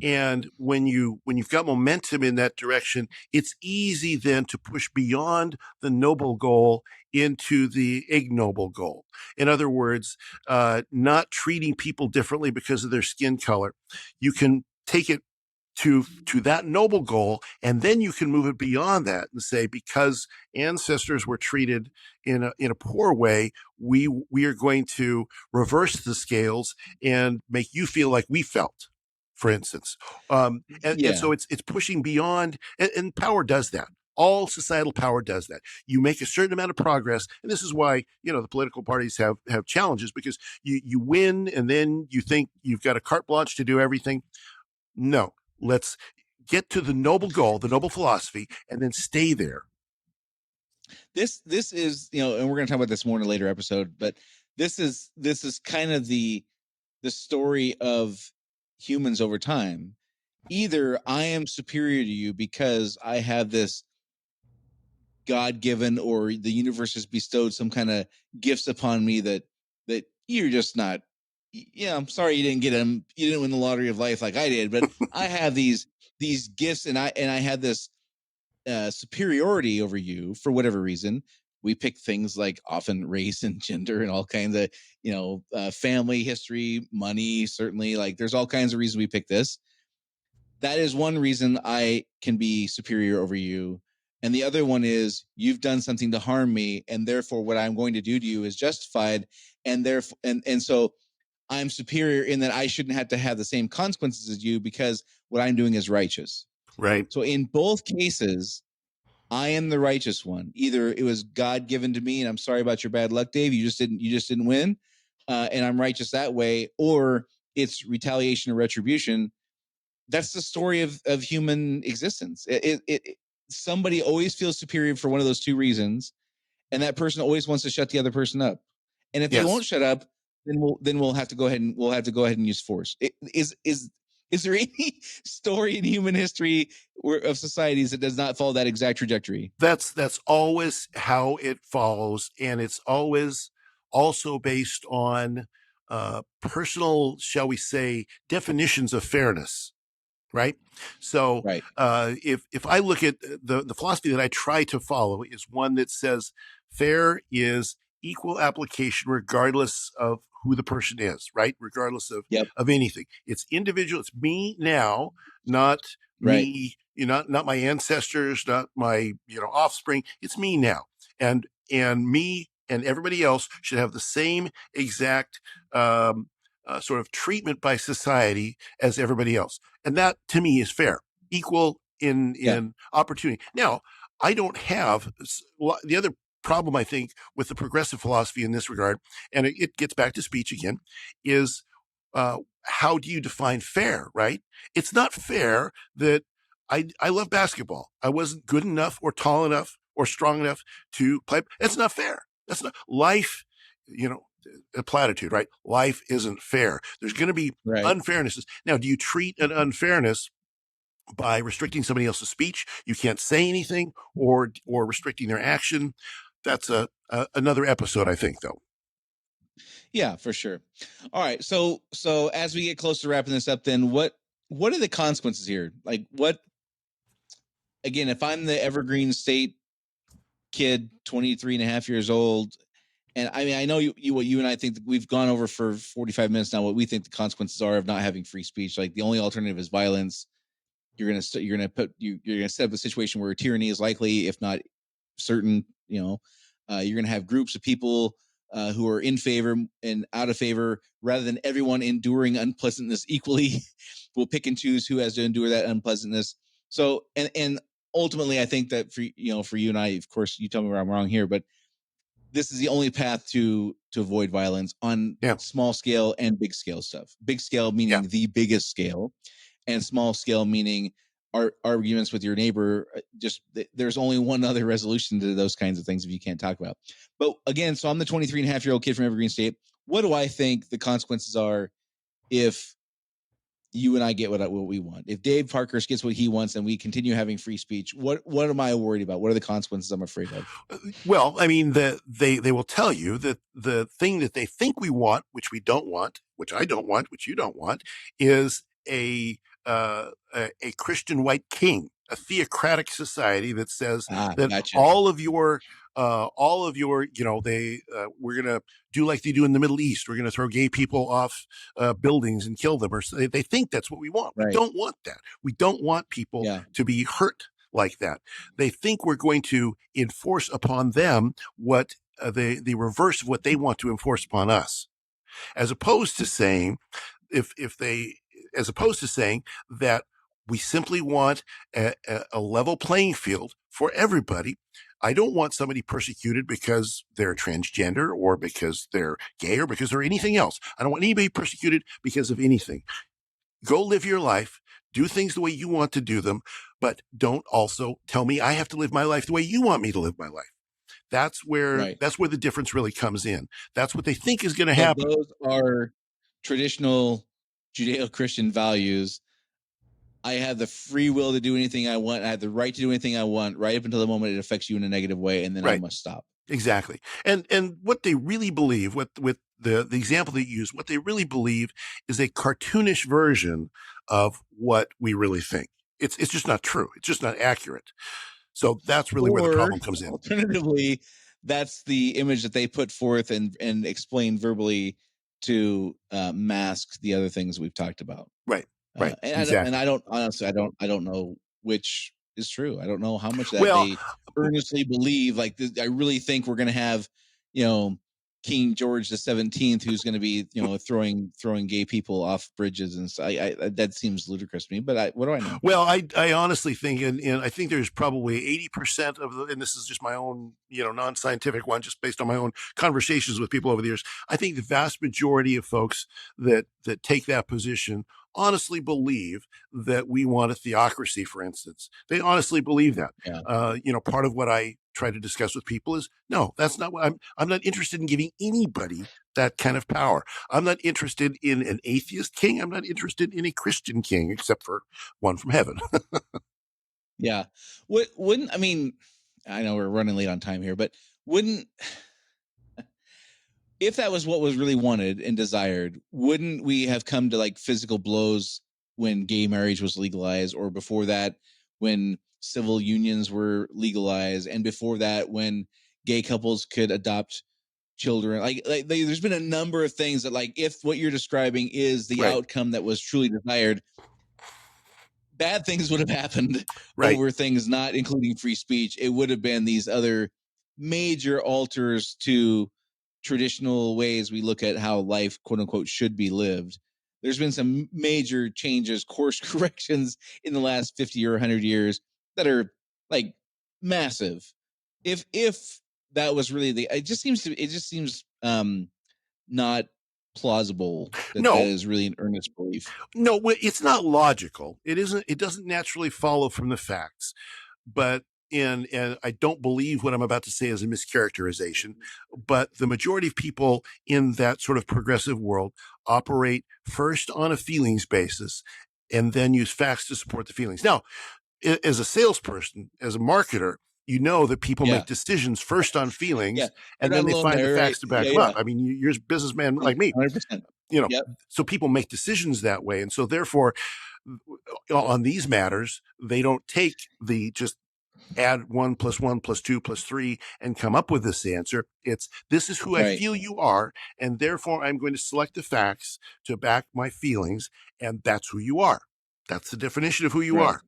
and when you've got momentum in that direction, it's easy then to push beyond the noble goal into the ignoble goal. In other words, not treating people differently because of their skin color. You can take it to that noble goal, and then you can move it beyond that and say, because ancestors were treated in a poor way, we are going to reverse the scales and make you feel like we felt, for instance. And so it's pushing beyond, and power does that. All societal power does that. You make a certain amount of progress, and this is why the political parties have challenges, because you win, and then you think you've got a carte blanche to do everything. No, let's get to the noble goal, the noble philosophy, and then stay there. This is, and we're going to talk about this more in a later episode, but this is kind of the story of humans over time. Either I am superior to you because I have this God-given, or the universe has bestowed some kind of gifts upon me that you're just not. Yeah, I'm sorry you didn't get them. You didn't win the lottery of life like I did, but I have these gifts, and I had this superiority over you for whatever reason. We pick things like often race and gender and all kinds of, family history, money, certainly. Like there's all kinds of reasons we pick this. That is one reason I can be superior over you. And the other one is you've done something to harm me, and therefore what I'm going to do to you is justified. And therefore, and so I'm superior in that I shouldn't have to have the same consequences as you because what I'm doing is righteous. Right. So in both cases, I am the righteous one. Either it was God given to me, and I'm sorry about your bad luck, Dave. You just didn't win, and I'm righteous that way. Or it's retaliation or retribution. That's the story of human existence. Somebody always feels superior for one of those two reasons, and that person always wants to shut the other person up. And if they won't shut up, then we'll have to go ahead and use force. Is there any story in human history of societies that does not follow that exact trajectory? That's always how it follows, and it's always also based on personal, shall we say, definitions of fairness. Right. So right. If I look at the philosophy that I try to follow is one that says fair is equal application regardless of who the person is, right? Regardless of anything. It's individual. It's me now, not me, not my ancestors, not my, offspring. It's me now. And me and everybody else should have the same exact sort of treatment by society as everybody else. And that to me is fair, equal in opportunity. Now, I don't have the other problem, I think, with the progressive philosophy in this regard, and it gets back to speech again, is how do you define fair, right? It's not fair that I love basketball. I wasn't good enough or tall enough or strong enough to play. That's not fair. That's not life, a platitude, right? Life isn't fair. There's going to be unfairnesses. Now, do you treat an unfairness by restricting somebody else's speech? You can't say anything, or restricting their action. That's another episode, I think, though. Yeah, for sure. All right. So as we get close to wrapping this up, then what are the consequences here? Like what, again, if I'm the Evergreen State kid, 23 and a half years old, and I mean, I know you and I think that we've gone over for 45 minutes now what we think the consequences are of not having free speech. Like the only alternative is violence. You're going to set up a situation where tyranny is likely, if not certain. You're going to have groups of people who are in favor and out of favor, rather than everyone enduring unpleasantness equally. We'll pick and choose who has to endure that unpleasantness. So, and ultimately, I think that for you and I, of course, you tell me where I'm wrong here, but this is the only path to avoid violence on small scale and big scale stuff. Big scale meaning the biggest scale, and small scale meaning arguments with your neighbor. Just there's only one other resolution to those kinds of things if you can't talk about. But again, so I'm the 23 and a half year old kid from Evergreen State. What do I think the consequences are if you and I get what we want. If Dave Parkhurst gets what he wants and we continue having free speech, what am I worried about? What are the consequences I'm afraid of? Well, I mean, they will tell you that the thing that they think we want, which we don't want, which I don't want, which you don't want, is a Christian white king, a theocratic society that says that Gotcha. all of your, we're going to do like they do in the Middle East. We're going to throw gay people off buildings and kill them. Or they think that's what we want. Right. We don't want that. We don't want people to be hurt like that. They think we're going to enforce upon them what the reverse of what they want to enforce upon us, as opposed to saying as opposed to saying that we simply want a level playing field for everybody. I don't want somebody persecuted because they're transgender or because they're gay or because they're anything else. I don't want anybody persecuted because of anything. Go live your life, do things the way you want to do them, but don't also tell me I have to live my life the way you want me to live my life. That's where the difference really comes in. That's what they think is going to happen. Those are traditional Judeo-Christian values. I have the free will to do anything I want. I have the right to do anything I want, right up until the moment it affects you in a negative way, and then I must stop. Exactly. And what they really believe, with the example they use, what they really believe is a cartoonish version of what we really think. It's just not true. It's just not accurate. So that's really where the problem comes in. Alternatively, that's the image that they put forth and explain verbally to mask the other things we've talked about. Right. Right. And I don't know which is true. I don't know how much that they earnestly believe. Like, I really think we're going to have, King George the 17th, who's going to be, throwing gay people off bridges, and so that seems ludicrous to me. But what do I know? Well, I honestly think, and I think there's probably 80% of the, and this is just my own, non-scientific one, just based on my own conversations with people over the years. I think the vast majority of folks that take that position honestly believe that we want a theocracy, for instance. They honestly believe that. Yeah. Part of what I try to discuss with people is, no, that's not what I'm not interested in giving anybody that kind of power. I'm not interested in an atheist king. I'm not interested in a Christian king, except for one from heaven. Yeah. I mean, I know we're running late on time here, but if that was what was really wanted and desired, wouldn't we have come to like physical blows when gay marriage was legalized, or before that when civil unions were legalized, and before that when gay couples could adopt children? There's been a number of things that, like, if what you're describing is the outcome that was truly desired, bad things would have happened over things not including free speech. It would have been these other major alters to traditional ways we look at how life, quote unquote, should be lived. There's been some major changes, course corrections in the last 50 or 100 years that are like massive. If that was really it just seems not plausible that is really an earnest belief. No, it's not logical. It isn't. It doesn't naturally follow from the facts. But and I don't believe what I'm about to say is a mischaracterization, but the majority of people in that sort of progressive world operate first on a feelings basis and then use facts to support the feelings. Now, as a salesperson, as a marketer, you know that people make decisions first on feelings, and then they find the facts to back them up. I mean, you're a businessman like me. 100%. So people make decisions that way. And so therefore, on these matters, they don't take the just add 1 + 1 + 2 + 3 and come up with this answer. It's, this is who I feel you are, and therefore I'm going to select the facts to back my feelings, and that's who you are. That's the definition of who you are.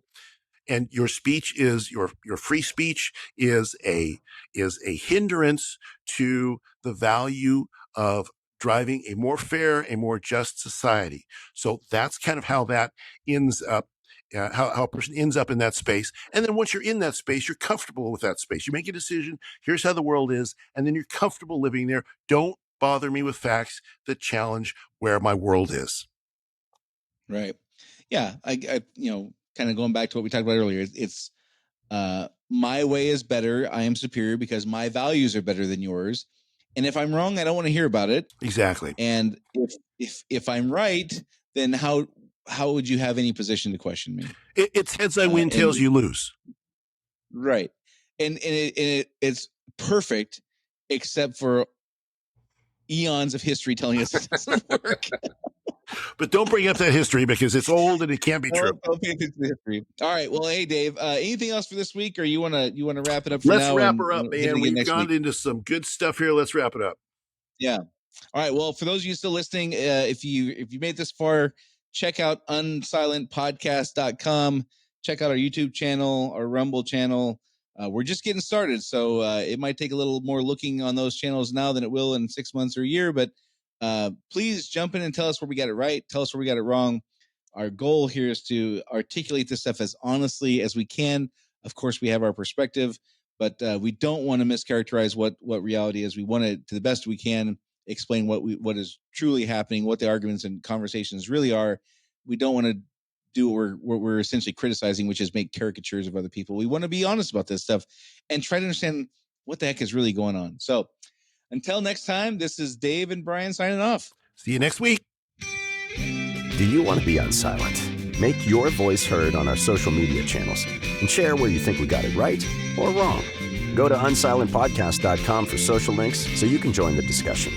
And your speech is your free speech is a hindrance to the value of driving a more fair, a more just society. So that's kind of how that ends up. How a person ends up in that space. And then once you're in that space, you're comfortable with that space. You make a decision. Here's how the world is. And then you're comfortable living there. Don't bother me with facts that challenge where my world is. Right. Yeah. I kind of going back to what we talked about earlier, it's my way is better. I am superior because my values are better than yours. And if I'm wrong, I don't want to hear about it. Exactly. And if I'm right, then how would you have any position to question me? It's heads I win, tails you lose. Right. And it's perfect, except for eons of history telling us it doesn't work. But don't bring up that history because it's old and it can't be true. Don't pay attention to history. All right. Well, hey, Dave. Anything else for this week, or you wanna wrap it up for now? Let's wrap her up, man. We've gone into some good stuff here. Let's wrap it up. Yeah. All right. Well, for those of you still listening, if you made this far, check out unsilentpodcast.com. Check out our YouTube channel, our Rumble channel. We're just getting started, so it might take a little more looking on those channels now than it will in 6 months or a year. But please jump in and tell us where we got it right. Tell us where we got it wrong. Our goal here is to articulate this stuff as honestly as we can. Of course, we have our perspective, but we don't want to mischaracterize what reality is. We want to the best we can, explain what is truly happening, what the arguments and conversations really are. We don't want to do what we're essentially criticizing, which is make caricatures of other people. We want to be honest about this stuff and try to understand what the heck is really going on. So until next time, this is Dave and Brian signing off. See you next week. Do you want to be unsilent? Make your voice heard on our social media channels and share where you think we got it right or wrong. Go to unsilentpodcast.com for social links so you can join the discussion.